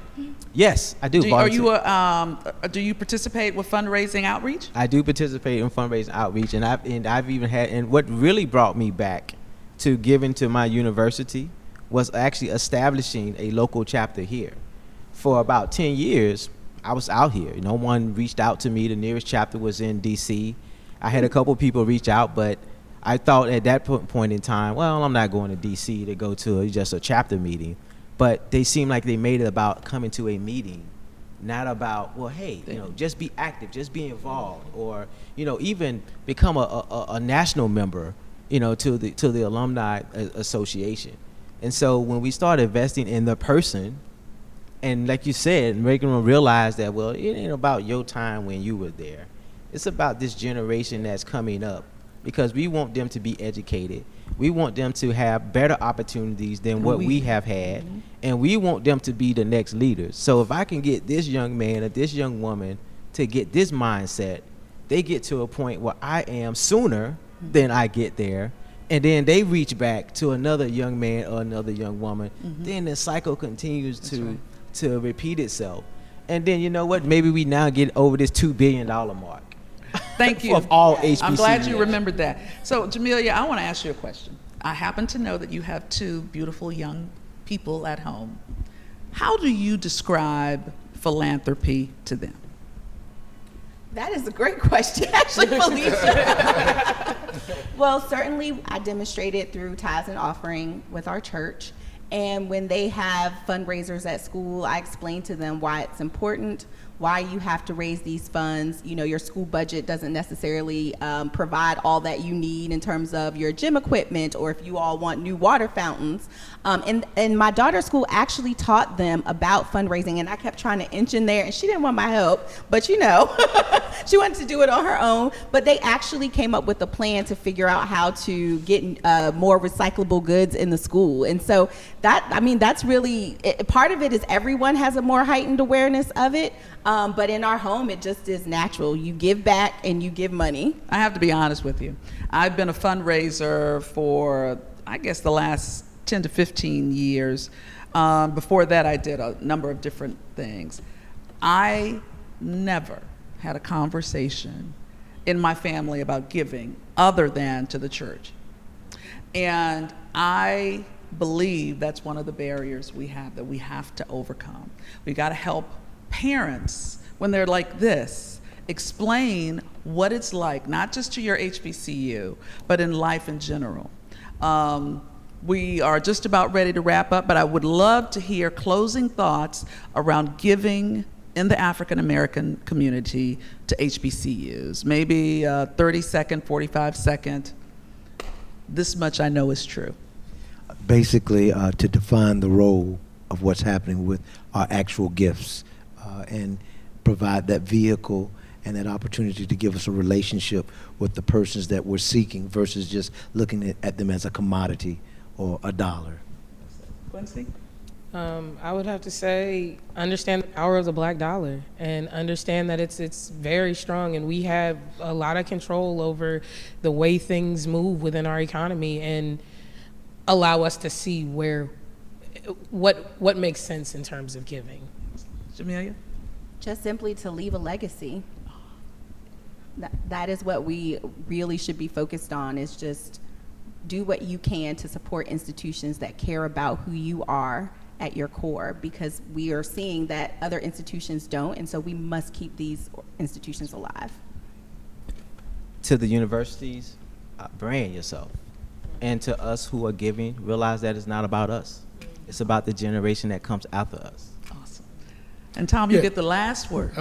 Yes, I do. Are volunteer. you do you participate with fundraising outreach? I do participate in fundraising outreach, and I've even had, and what really brought me back to giving to my university was actually establishing a local chapter here. For about 10 years, I was out here. No one reached out to me. The nearest chapter was in D.C. I had a couple people reach out, but I thought at that point in time, well, I'm not going to D.C. to go to just a chapter meeting. But they seemed like they made it about coming to a meeting, not about, well, hey, just be active, just be involved, or even become a national member, to the alumni association. And so when we started investing in the person, and like you said, making them realize that, well, it ain't about your time when you were there. It's about this generation that's coming up, because we want them to be educated. We want them to have better opportunities than what we have had, and we want them to be the next leaders. So if I can get this young man or this young woman to get this mindset, they get to a point where I am sooner than I get there, and then they reach back to another young man or another young woman, then the cycle continues to repeat itself. And then you know what? Maybe we now get over this $2 billion mark. Thank you. Of all HBCUs. I'm glad you remembered that. So, Jamelia, I want to ask you a question. I happen to know that you have 2 beautiful young people at home. How do you describe philanthropy to them? That is a great question, actually, Felicia. Well, certainly I demonstrate it through tithes and offering with our church. And when they have fundraisers at school, I explain to them why it's important, why you have to raise these funds. Your school budget doesn't necessarily provide all that you need in terms of your gym equipment, or if you all want new water fountains. And my daughter's school actually taught them about fundraising, and I kept trying to inch in there, and she didn't want my help, but she wanted to do it on her own. But they actually came up with a plan to figure out how to get more recyclable goods in the school. And so that's really, part of it is everyone has a more heightened awareness of it. But in our home, it just is natural. You give back and you give money. I have to be honest with you. I've been a fundraiser for, I guess, the last 10 to 15 years. Before that, I did a number of different things. I never had a conversation in my family about giving other than to the church. And I believe that's one of the barriers we have that we have to overcome. We got to help parents, when they're like this, explain what it's like, not just to your HBCU, but in life in general. We are just about ready to wrap up, but I would love to hear closing thoughts around giving in the African American community to HBCUs? Maybe 30-second, 45-second. This much I know is true. Basically, to define the role of what's happening with our actual gifts and provide that vehicle and that opportunity to give us a relationship with the persons that we're seeking versus just looking at them as a commodity or a dollar. Quincy? I would have to say understand the power of the black dollar and understand that it's very strong, and we have a lot of control over the way things move within our economy, and allow us to see what makes sense in terms of giving. Jamelia? Just simply to leave a legacy. That is what we really should be focused on, is just do what you can to support institutions that care about who you are at your core, because we are seeing that other institutions don't, and so we must keep these institutions alive. To the universities, brand yourself. And to us who are giving, realize that it's not about us. It's about the generation that comes after us. Awesome. And Tom, you Yeah. get the last word.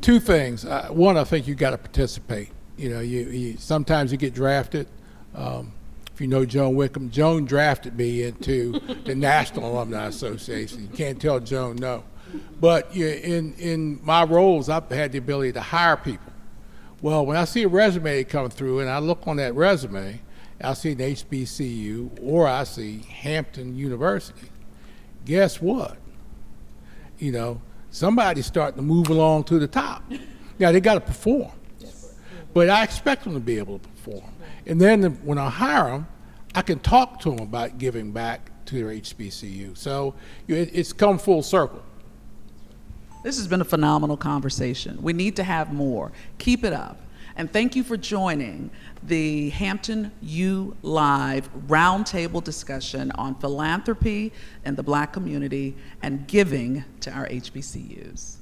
Two things. One, I think you got to participate. You know, you sometimes you get drafted. If you know Joan Wickham, Joan drafted me into the National Alumni Association. You can't tell Joan no. But in my roles, I've had the ability to hire people. Well, when I see a resume come through and I look on that resume, I see an HBCU or I see Hampton University. Guess what? You know, somebody's starting to move along to the top. Now, they got to perform. But I expect them to be able to perform. And then when I hire them, I can talk to them about giving back to their HBCU. So it's come full circle. This has been a phenomenal conversation. We need to have more. Keep it up. And thank you for joining the HamptonYOU Live roundtable discussion on philanthropy and the Black community and giving to our HBCUs.